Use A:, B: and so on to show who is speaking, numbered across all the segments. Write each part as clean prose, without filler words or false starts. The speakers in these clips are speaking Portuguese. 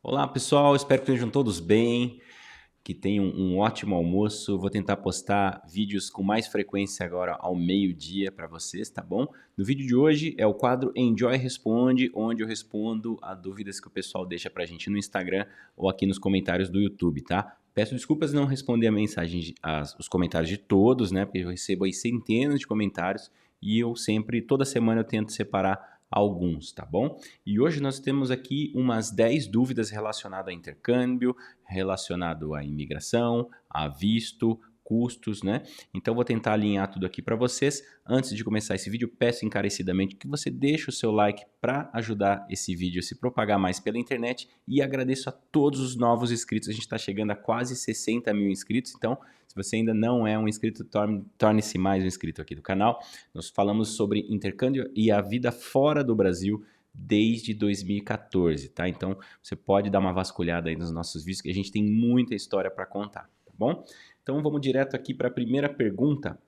A: Olá pessoal, espero que estejam todos bem, que tenham um ótimo almoço. Vou tentar postar vídeos com mais frequência agora ao meio-dia para vocês, tá bom? No vídeo de hoje é o quadro Enjoy Responde, onde eu respondo a dúvidas que o pessoal deixa pra gente no Instagram ou aqui nos comentários do YouTube, tá? Peço desculpas não responder a mensagem, os comentários de todos, né? Porque eu recebo aí centenas de comentários e eu sempre, toda semana eu tento separar alguns, tá bom? E hoje nós temos aqui umas 10 dúvidas relacionadas a intercâmbio, relacionado à imigração, a visto, custos, né? Então vou tentar alinhar tudo aqui para vocês. Antes de começar esse vídeo, peço encarecidamente que você deixe o seu like para ajudar esse vídeo a se propagar mais pela internet e agradeço a todos os novos inscritos. A gente está chegando a quase 60 mil inscritos, então se você ainda não é um inscrito, torne-se mais um inscrito aqui do canal. Nós falamos sobre intercâmbio e a vida fora do Brasil desde 2014, tá? Então, você pode dar uma vasculhada aí nos nossos vídeos, que a gente tem muita história para contar, tá bom? Então, vamos direto aqui para a primeira pergunta,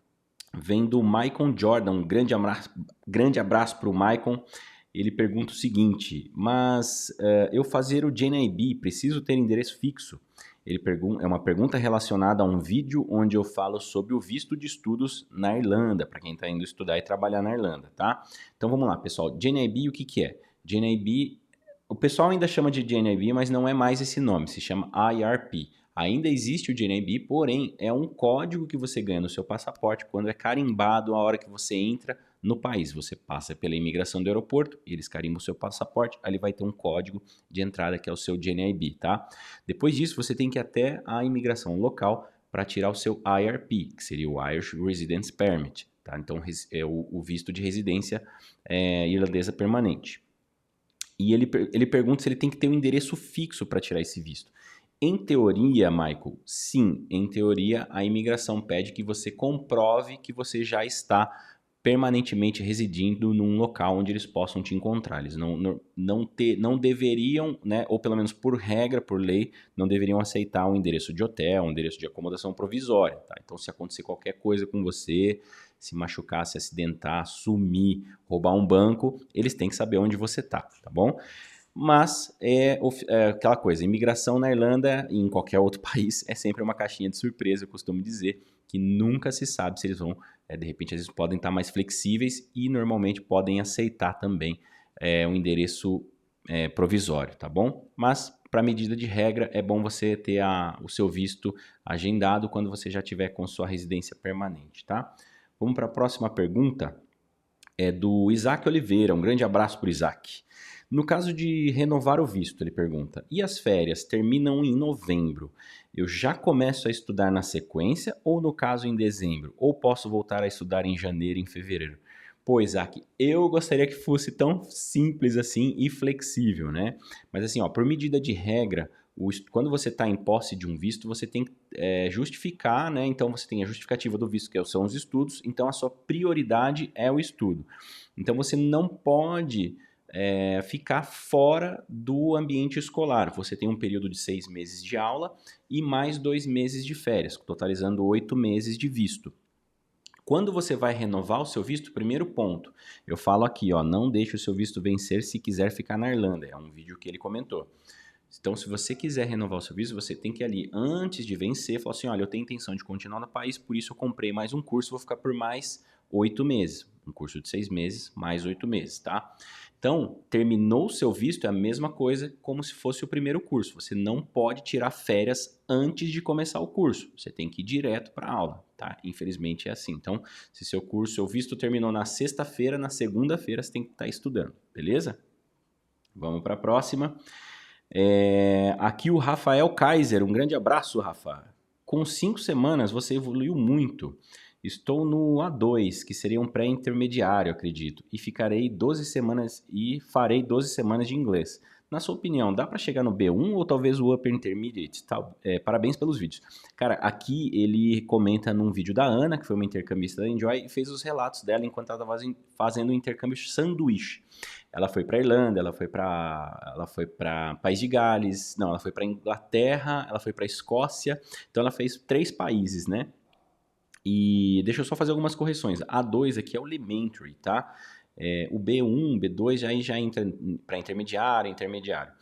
A: vem do Maicon Jordan. Um grande abraço para o Maicon. Ele pergunta o seguinte, mas eu fazer o JNIB, preciso ter endereço fixo? É uma pergunta relacionada a um vídeo onde eu falo sobre o visto de estudos na Irlanda, para quem está indo estudar e trabalhar na Irlanda, tá? Então vamos lá, pessoal. JNIB, o que que é? JNIB, o pessoal ainda chama de JNIB, mas não é mais esse nome, se chama IRP. Ainda existe o JNIB, porém é um código que você ganha no seu passaporte quando é carimbado a hora que você entra no país. Você passa pela imigração do aeroporto, eles carimbam o seu passaporte, ali vai ter um código de entrada que é o seu JNIB, tá? Depois disso, você tem que ir até a imigração local para tirar o seu IRP, que seria o Irish Residence Permit, tá? Então é o visto de residência irlandesa permanente. E ele pergunta se ele tem que ter um endereço fixo para tirar esse visto. Em teoria, Michael, sim, em teoria a imigração pede que você comprove que você já está permanentemente residindo num local onde eles possam te encontrar. Eles não deveriam, né, ou pelo menos por regra, por lei, não deveriam aceitar um endereço de hotel, um endereço de acomodação provisória. Tá? Então, se acontecer qualquer coisa com você, se machucar, se acidentar, sumir, roubar um banco, eles têm que saber onde você está, tá bom? Mas é aquela coisa, imigração na Irlanda e em qualquer outro país é sempre uma caixinha de surpresa, eu costumo dizer, que nunca se sabe se eles vão, de repente, às vezes podem estar mais flexíveis e normalmente podem aceitar também um endereço provisório, tá bom? Mas, para medida de regra, é bom você ter o seu visto agendado quando você já tiver com sua residência permanente, tá? Vamos para a próxima pergunta, é do Isaac Oliveira, um grande abraço para o Isaac. No caso de renovar o visto, ele pergunta, e as férias terminam em novembro? Eu já começo a estudar na sequência ou no caso em dezembro? Ou posso voltar a estudar em janeiro, em fevereiro? Pô, Isaac, eu gostaria que fosse tão simples assim e flexível, né? Mas assim, ó, por medida de regra, quando você está em posse de um visto, você tem que justificar, né? Então você tem a justificativa do visto, que são os estudos, então a sua prioridade é o estudo. Então você não pode ficar fora do ambiente escolar. Você tem um período de 6 meses de aula e mais 2 meses de férias, totalizando 8 meses de visto. Quando você vai renovar o seu visto, primeiro ponto, eu falo aqui, ó, não deixe o seu visto vencer se quiser ficar na Irlanda, é um vídeo que ele comentou. Então, se você quiser renovar o seu visto, você tem que ali, antes de vencer, falar assim, olha, eu tenho intenção de continuar no país, por isso eu comprei mais um curso, vou ficar por mais 8 meses. Um curso de 6 meses, mais 8 meses, tá? Então, terminou o seu visto, é a mesma coisa como se fosse o primeiro curso. Você não pode tirar férias antes de começar o curso. Você tem que ir direto para a aula, tá? Infelizmente é assim. Então, se seu visto terminou na sexta-feira, na segunda-feira você tem que estar estudando, beleza? Vamos para a próxima. Aqui o Rafael Kaiser, um grande abraço, Rafa. Com 5 semanas você evoluiu muito. Estou no A2, que seria um pré-intermediário, acredito, e farei 12 semanas de inglês. Na sua opinião, dá para chegar no B1 ou talvez o Upper Intermediate? Parabéns pelos vídeos. Cara, aqui ele comenta num vídeo da Ana, que foi uma intercambista da Enjoy, e fez os relatos dela enquanto ela estava fazendo o intercâmbio sanduíche. Ela foi para Irlanda, ela foi para País de Gales, não, ela foi para Inglaterra, ela foi para Escócia, então ela fez 3 países, né? E deixa eu só fazer algumas correções. A2 aqui é o Elementary, tá? O B1, B2 já entra para intermediário.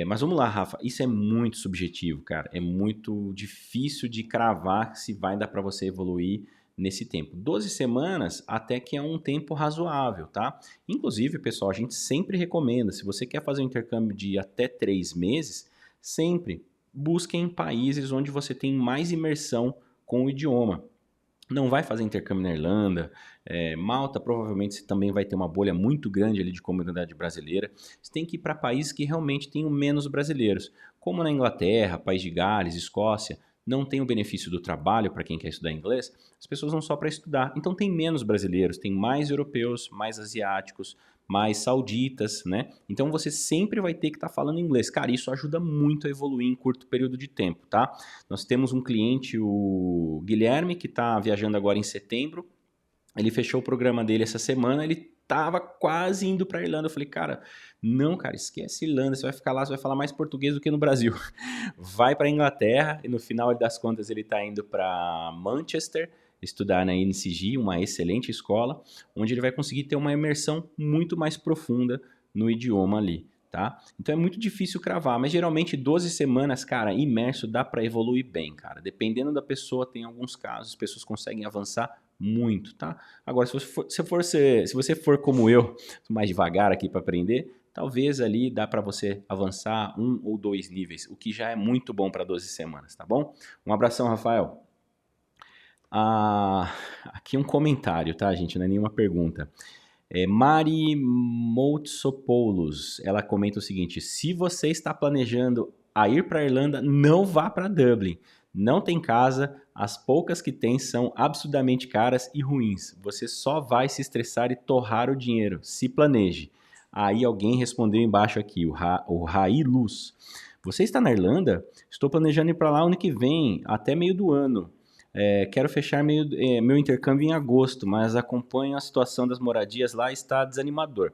A: Mas vamos lá, Rafa, isso é muito subjetivo, cara. É muito difícil de cravar se vai dar para você evoluir nesse tempo. 12 semanas até que é um tempo razoável, tá? Inclusive, pessoal, a gente sempre recomenda, se você quer fazer um intercâmbio de até 3 meses, sempre busquem países onde você tem mais imersão com o idioma. Não vai fazer intercâmbio na Irlanda, Malta provavelmente você também vai ter uma bolha muito grande ali de comunidade brasileira. Você tem que ir para países que realmente tenham menos brasileiros, como na Inglaterra, País de Gales, Escócia, não tem o benefício do trabalho para quem quer estudar inglês, as pessoas vão só para estudar. Então tem menos brasileiros, tem mais europeus, mais asiáticos, mais sauditas, né? Então você sempre vai ter que estar falando inglês. Cara, isso ajuda muito a evoluir em curto período de tempo, tá? Nós temos um cliente, o Guilherme, que está viajando agora em setembro. Ele fechou o programa dele essa semana, ele tava quase indo para Irlanda. Eu falei, cara, não, cara, esquece Irlanda, você vai ficar lá, você vai falar mais português do que no Brasil. Vai para Inglaterra e no final das contas ele está indo para Manchester estudar na NCG, uma excelente escola, onde ele vai conseguir ter uma imersão muito mais profunda no idioma ali. Tá? Então é muito difícil cravar, mas geralmente 12 semanas, cara, imerso dá para evoluir bem, cara. Dependendo da pessoa, tem alguns casos, as pessoas conseguem avançar muito, tá? Agora, se você for como eu, mais devagar aqui para aprender, talvez ali dá para você avançar 1 ou 2 níveis, o que já é muito bom para 12 semanas, tá bom? Um abração, Rafael. Aqui um comentário, tá, gente? Não é nenhuma pergunta. Mari Moutsopoulos, ela comenta o seguinte: se você está planejando a ir para a Irlanda, não vá para Dublin. Não tem casa, as poucas que tem são absurdamente caras e ruins. Você só vai se estressar e torrar o dinheiro. Se planeje. Aí alguém respondeu embaixo aqui, o Rai Luz. Você está na Irlanda? Estou planejando ir para lá ano que vem, até meio do ano. Quero fechar meu intercâmbio em agosto, mas acompanho a situação das moradias lá e está desanimador.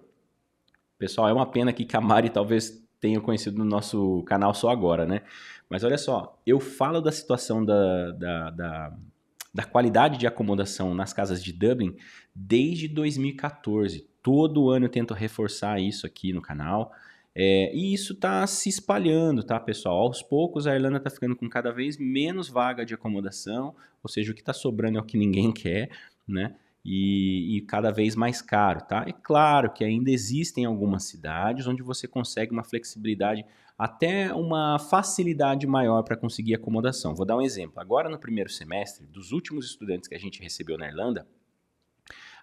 A: Pessoal, é uma pena que Camari talvez tenha conhecido no nosso canal só agora, né? Mas olha só, eu falo da situação da qualidade de acomodação nas casas de Dublin desde 2014. Todo ano eu tento reforçar isso aqui no canal. E isso está se espalhando, tá, pessoal? Aos poucos a Irlanda está ficando com cada vez menos vaga de acomodação, ou seja, o que está sobrando é o que ninguém quer, né? E cada vez mais caro, tá? É claro que ainda existem algumas cidades onde você consegue uma flexibilidade, até uma facilidade maior para conseguir acomodação. Vou dar um exemplo. Agora no primeiro semestre, dos últimos estudantes que a gente recebeu na Irlanda,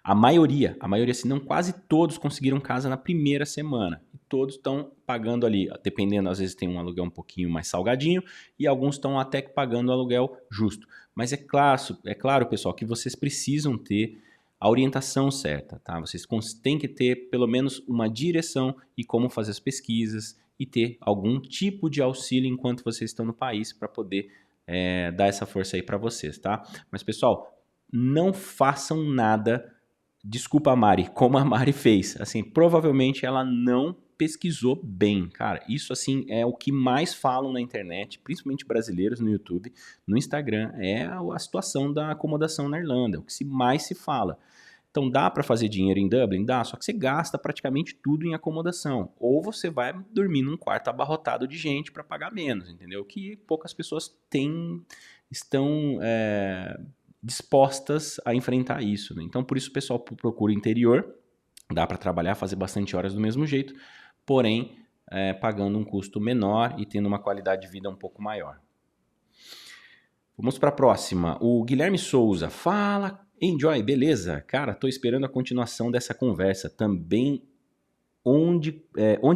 A: a maioria, se não quase todos conseguiram casa na primeira semana. E todos estão pagando ali, dependendo, às vezes tem um aluguel um pouquinho mais salgadinho e alguns estão até que pagando o aluguel justo. Mas é claro, pessoal, que vocês precisam ter a orientação certa, tá? Vocês têm que ter pelo menos uma direção e como fazer as pesquisas e ter algum tipo de auxílio enquanto vocês estão no país para poder dar essa força aí para vocês, tá? Mas, pessoal, não façam nada. Desculpa a Mari, como a Mari fez. Assim, provavelmente ela não pesquisou bem, cara. Isso, assim, é o que mais falam na internet, principalmente brasileiros no YouTube, no Instagram, é a situação da acomodação na Irlanda, o que mais se fala. Então, dá para fazer dinheiro em Dublin? Dá, só que você gasta praticamente tudo em acomodação. Ou você vai dormir num quarto abarrotado de gente para pagar menos, entendeu? Que poucas pessoas estão dispostas a enfrentar isso, né? Então, por isso o pessoal procura interior, dá para trabalhar, fazer bastante horas do mesmo jeito, porém pagando um custo menor e tendo uma qualidade de vida um pouco maior. Vamos para a próxima. O Guilherme Souza fala: Enjoy, beleza? Cara, tô esperando a continuação dessa conversa. Também onde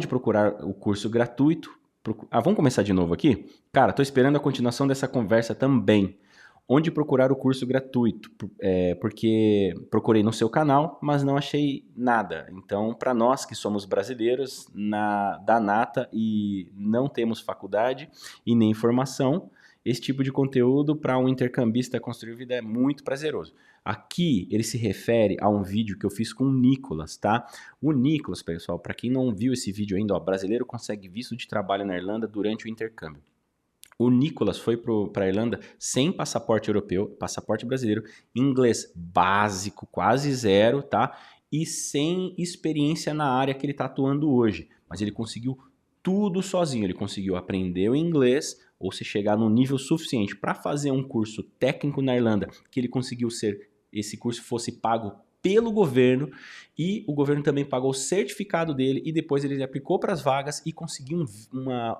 A: procurar o curso gratuito. Vamos começar de novo aqui? Cara, tô esperando a continuação dessa conversa também. Onde procurar o curso gratuito, porque procurei no seu canal, mas não achei nada. Então, para nós que somos brasileiros da nata e não temos faculdade e nem formação, esse tipo de conteúdo para um intercambista construir vida é muito prazeroso. Aqui ele se refere a um vídeo que eu fiz com o Nicolas, tá? O Nicolas, pessoal, para quem não viu esse vídeo ainda, brasileiro consegue visto de trabalho na Irlanda durante o intercâmbio. O Nicolas foi para a Irlanda sem passaporte europeu, passaporte brasileiro, inglês básico, quase zero, tá? E sem experiência na área que ele está atuando hoje. Mas ele conseguiu tudo sozinho. Ele conseguiu aprender o inglês ou se chegar num nível suficiente para fazer um curso técnico na Irlanda, que ele conseguiu esse curso fosse pago pelo governo e o governo também pagou o certificado dele e depois ele aplicou para as vagas e conseguiu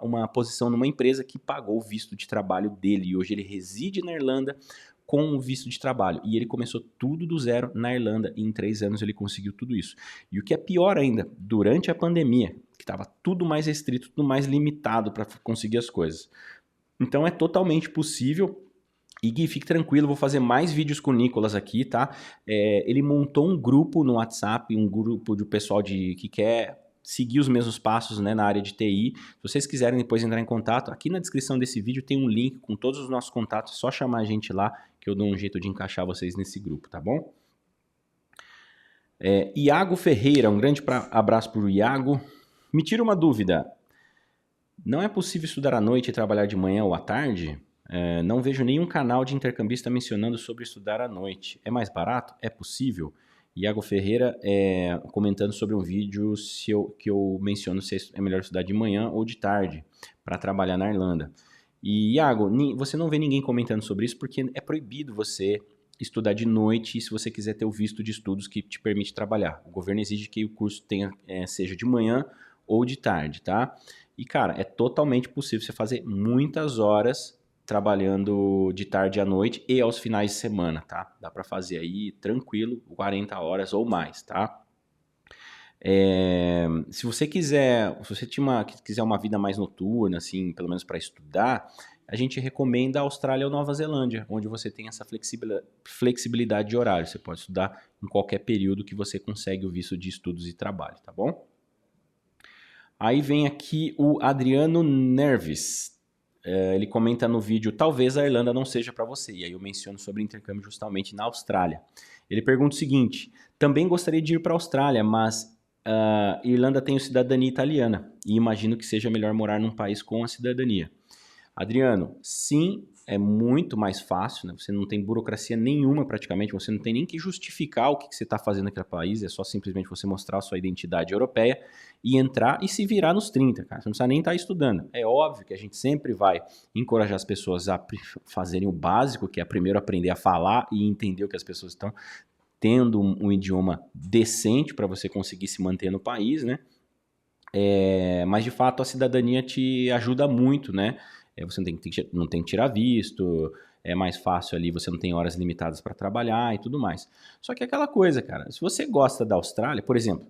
A: uma posição numa empresa que pagou o visto de trabalho dele e hoje ele reside na Irlanda com o visto de trabalho e ele começou tudo do zero na Irlanda e em 3 anos ele conseguiu tudo isso. E o que é pior ainda, durante a pandemia, que estava tudo mais restrito, tudo mais limitado para conseguir as coisas. Então é totalmente possível. E Gui, fique tranquilo, vou fazer mais vídeos com o Nicolas aqui, tá? Ele montou um grupo no WhatsApp, um grupo de pessoal que quer seguir os mesmos passos, né, na área de TI. Se vocês quiserem depois entrar em contato, aqui na descrição desse vídeo tem um link com todos os nossos contatos, é só chamar a gente lá que eu dou um jeito de encaixar vocês nesse grupo, tá bom? Iago Ferreira, um grande abraço para o Iago. Me tira uma dúvida, não é possível estudar à noite e trabalhar de manhã ou à tarde? Não vejo nenhum canal de intercambista mencionando sobre estudar à noite. É mais barato? É possível? Iago Ferreira comentando sobre um vídeo que eu menciono se é melhor estudar de manhã ou de tarde para trabalhar na Irlanda. E Iago, você não vê ninguém comentando sobre isso porque é proibido você estudar de noite se você quiser ter o visto de estudos que te permite trabalhar. O governo exige que o curso seja de manhã ou de tarde, tá? E cara, é totalmente possível você fazer muitas horas trabalhando de tarde à noite e aos finais de semana, tá? Dá para fazer aí tranquilo, 40 horas ou mais, tá? Se você quiser uma vida mais noturna, assim, pelo menos para estudar, a gente recomenda a Austrália ou Nova Zelândia, onde você tem essa flexibilidade de horário. Você pode estudar em qualquer período que você consegue o visto de estudos e trabalho, tá bom? Aí vem aqui o Adriano Nerves. Ele comenta no vídeo, talvez a Irlanda não seja para você. E aí eu menciono sobre intercâmbio justamente na Austrália. Ele pergunta o seguinte, também gostaria de ir para a Austrália, mas Irlanda tem cidadania italiana. E imagino que seja melhor morar num país com a cidadania. Adriano, sim, é muito mais fácil, né? Você não tem burocracia nenhuma praticamente, você não tem nem que justificar o que você está fazendo naquele país, é só simplesmente você mostrar a sua identidade europeia e entrar e se virar nos 30, cara. Você não precisa nem estar estudando. É óbvio que a gente sempre vai encorajar as pessoas a fazerem o básico, que é primeiro aprender a falar e entender o que as pessoas estão tendo um idioma decente para você conseguir se manter no país, né? Mas de fato a cidadania te ajuda muito, né? Você não tem que tirar visto, é mais fácil ali, você não tem horas limitadas para trabalhar e tudo mais. Só que é aquela coisa, cara, se você gosta da Austrália, por exemplo,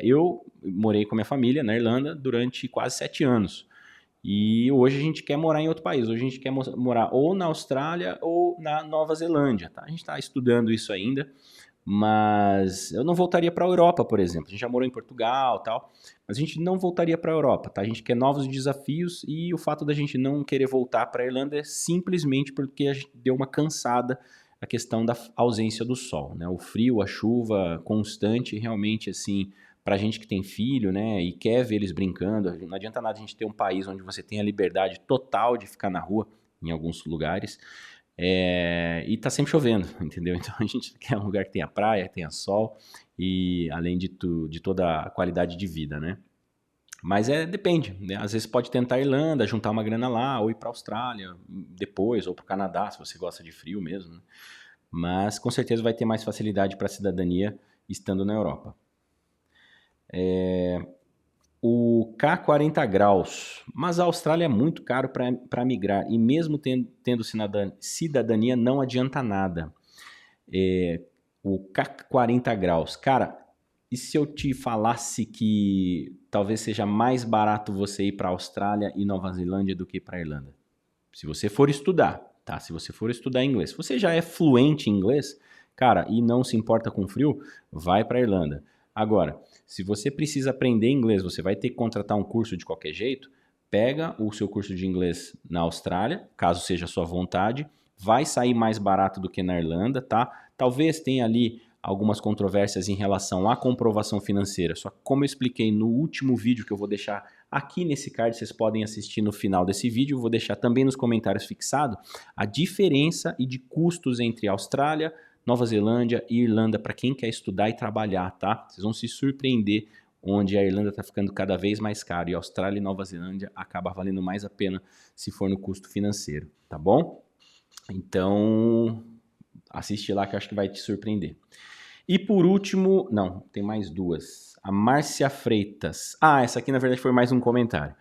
A: eu morei com a minha família na Irlanda durante quase 7 anos. E hoje a gente quer morar em outro país, hoje a gente quer morar ou na Austrália ou na Nova Zelândia, tá? A gente está estudando isso ainda, mas eu não voltaria para a Europa, por exemplo. A gente já morou em Portugal, tal, mas a gente não voltaria para a Europa, tá? A gente quer novos desafios e o fato da gente não querer voltar para a Irlanda é simplesmente porque a gente deu uma cansada a questão da ausência do sol, né? O frio, a chuva constante, realmente assim, para a gente que tem filho, né, e quer ver eles brincando, não adianta nada a gente ter um país onde você tem a liberdade total de ficar na rua, em alguns lugares, e tá sempre chovendo, entendeu? Então a gente quer um lugar que tenha praia, que tenha sol e além de toda a qualidade de vida, né? Mas depende, né? Às vezes pode tentar a Irlanda, juntar uma grana lá, ou ir para a Austrália depois, ou para o Canadá, se você gosta de frio mesmo, né? Mas com certeza vai ter mais facilidade para a cidadania estando na Europa. O K40 graus, mas a Austrália é muito caro para migrar e mesmo tendo cidadania não adianta nada. O K40 graus, cara, e se eu te falasse que talvez seja mais barato você ir para a Austrália e Nova Zelândia do que para a Irlanda? Se você for estudar, tá? Se você for estudar inglês. Se você já é fluente em inglês, cara, e não se importa com frio, vai para a Irlanda. Agora, se você precisa aprender inglês, você vai ter que contratar um curso de qualquer jeito, pega o seu curso de inglês na Austrália, caso seja a sua vontade, vai sair mais barato do que na Irlanda, tá? Talvez tenha ali algumas controvérsias em relação à comprovação financeira, só que como eu expliquei no último vídeo que eu vou deixar aqui nesse card, vocês podem assistir no final desse vídeo, eu vou deixar também nos comentários fixado a diferença e de custos entre Austrália, Nova Zelândia e Irlanda para quem quer estudar e trabalhar, tá? Vocês vão se surpreender onde a Irlanda está ficando cada vez mais caro e a Austrália e Nova Zelândia acaba valendo mais a pena se for no custo financeiro, tá bom? Então, assiste lá que eu acho que vai te surpreender. E por último, não, tem mais duas. A Márcia Freitas. Ah, essa aqui na verdade foi mais um comentário.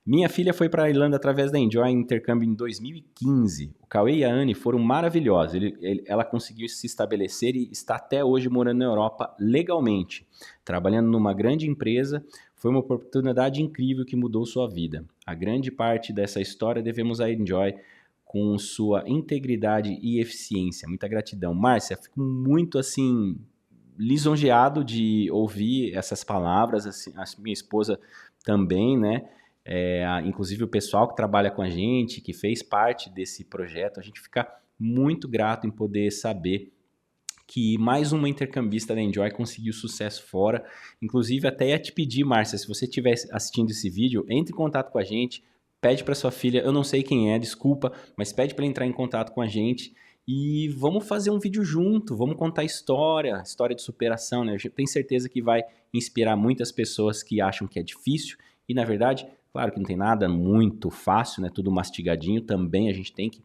A: Minha filha foi para a Irlanda através da Enjoy Intercâmbio em 2015. O Cauê e a Anne foram maravilhosos. Ela conseguiu se estabelecer e está até hoje morando na Europa legalmente, trabalhando numa grande empresa. Foi uma oportunidade incrível que mudou sua vida. A grande parte dessa história devemos a Enjoy com sua integridade e eficiência. Muita gratidão. Márcia, fico muito assim lisonjeado de ouvir essas palavras. Assim, a minha esposa também, né? Inclusive o pessoal que trabalha com a gente, que fez parte desse projeto, a gente fica muito grato em poder saber que mais uma intercambista da Enjoy conseguiu sucesso fora. Inclusive, até ia te pedir, Márcia, se você estiver assistindo esse vídeo, entre em contato com a gente, pede para sua filha, eu não sei quem é, desculpa, mas pede para entrar em contato com a gente e vamos fazer um vídeo junto, vamos contar história de superação, né? Eu tenho certeza que vai inspirar muitas pessoas que acham que é difícil e, na verdade, claro que não tem nada muito fácil, né? Tudo mastigadinho. Também a gente tem que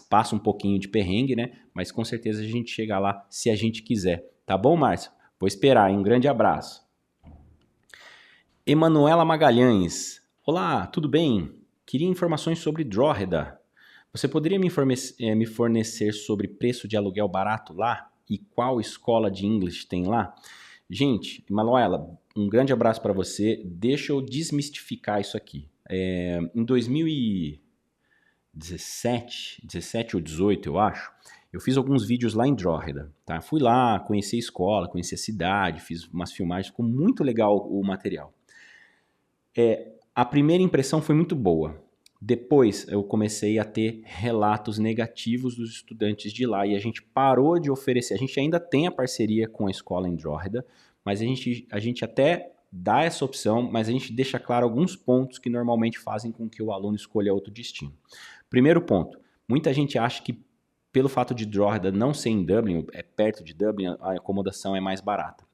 A: passa um pouquinho de perrengue, né? Mas com certeza a gente chega lá se a gente quiser. Tá bom, Márcio? Vou esperar, hein? Um grande abraço. Emanuela Magalhães. Olá, tudo bem? Queria informações sobre Drogheda. Você poderia me fornecer sobre preço de aluguel barato lá? E qual escola de inglês tem lá? Gente, Emanuela, um grande abraço para você. Deixa eu desmistificar isso aqui. Em 2017 ou 18, eu acho, eu fiz alguns vídeos lá em Drogheda, tá? Fui lá, conheci a escola, conheci a cidade, fiz umas filmagens, ficou muito legal o material. A primeira impressão foi muito boa. Depois eu comecei a ter relatos negativos dos estudantes de lá e a gente parou de oferecer. A gente ainda tem a parceria com a escola em Drogheda, mas a gente até dá essa opção, mas a gente deixa claro alguns pontos que normalmente fazem com que o aluno escolha outro destino. Primeiro ponto, muita gente acha que pelo fato de Drogheda não ser em Dublin, é perto de Dublin, a acomodação é mais barata.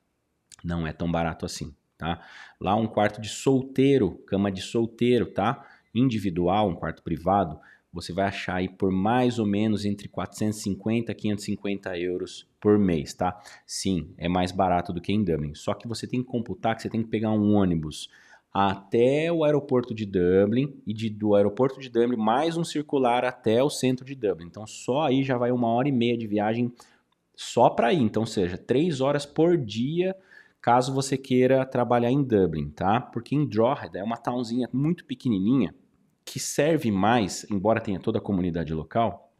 A: Não é tão barato assim, tá? Lá um quarto de solteiro, cama de solteiro, tá? Individual, um quarto privado, você vai achar aí por mais ou menos entre 450 e 550 euros por mês, tá? Sim, é mais barato do que em Dublin. Só que você tem que computar que você tem que pegar um ônibus até o aeroporto de Dublin e do aeroporto de Dublin mais um circular até o centro de Dublin. Então só aí já vai 1h30 de viagem só para ir. Então, ou seja, 3 horas por dia caso você queira trabalhar em Dublin, tá? Porque em Drogheda é uma townzinha muito pequenininha que serve mais, embora tenha toda a comunidade local,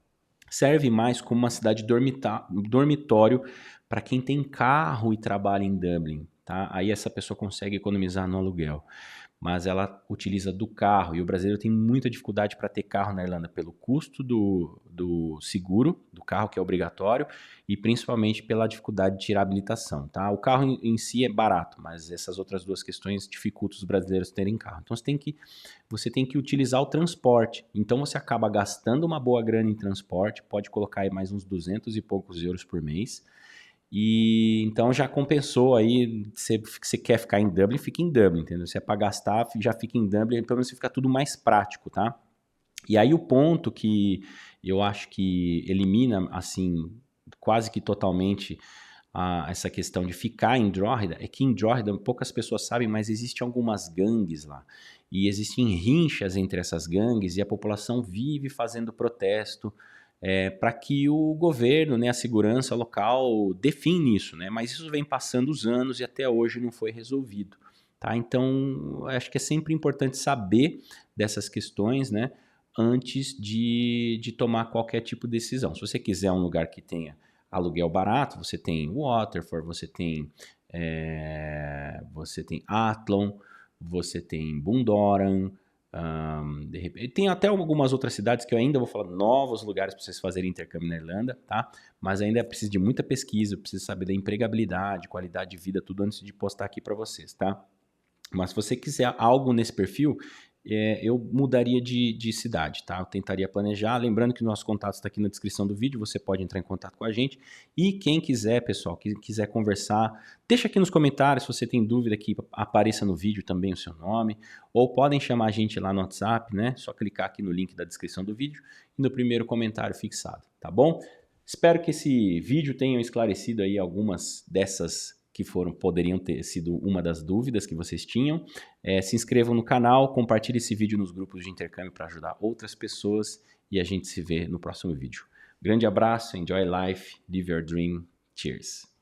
A: serve mais como uma cidade dormitório para quem tem carro e trabalha em Dublin, tá? Aí essa pessoa consegue economizar no aluguel, mas ela utiliza do carro, e o brasileiro tem muita dificuldade para ter carro na Irlanda pelo custo do seguro do carro, que é obrigatório, e principalmente pela dificuldade de tirar a habilitação, tá? O carro em si é barato, mas essas outras duas questões dificultam os brasileiros terem carro. Então você tem que utilizar o transporte. Então você acaba gastando uma boa grana em transporte, pode colocar aí mais uns 200 e poucos euros por mês. E então já compensou aí, se você quer ficar em Dublin, fica em Dublin, entendeu? Se é para gastar, já fica em Dublin, pelo menos fica tudo mais prático, tá? E aí o ponto que eu acho que elimina, assim, quase que totalmente essa questão de ficar em Drogheda, é que em Drogheda poucas pessoas sabem, mas existem algumas gangues lá. E existem rinchas entre essas gangues e a população vive fazendo protesto para que o governo, né, a segurança local define isso, né? Mas isso vem passando os anos e até hoje não foi resolvido, tá? Então, acho que é sempre importante saber dessas questões, né, antes de tomar qualquer tipo de decisão. Se você quiser um lugar que tenha aluguel barato, você tem Waterford, você tem Athlone, você tem Bundoran, de repente, tem até algumas outras cidades que eu ainda vou falar, novos lugares para vocês fazerem intercâmbio na Irlanda, tá? Mas ainda precisa de muita pesquisa, precisa saber da empregabilidade, qualidade de vida, tudo antes de postar aqui para vocês, tá? Mas se você quiser algo nesse perfil, eu mudaria de cidade, tá? Eu tentaria planejar. Lembrando que o nosso contato está aqui na descrição do vídeo, você pode entrar em contato com a gente. E quem quiser, pessoal, quem quiser conversar, deixa aqui nos comentários se você tem dúvida que apareça no vídeo também o seu nome. Ou podem chamar a gente lá no WhatsApp, né? Só clicar aqui no link da descrição do vídeo e no primeiro comentário fixado, tá bom? Espero que esse vídeo tenha esclarecido aí algumas dessas que poderiam ter sido uma das dúvidas que vocês tinham. Se inscrevam no canal, compartilhe esse vídeo nos grupos de intercâmbio para ajudar outras pessoas e a gente se vê no próximo vídeo. Grande abraço, enjoy life, live your dream, cheers!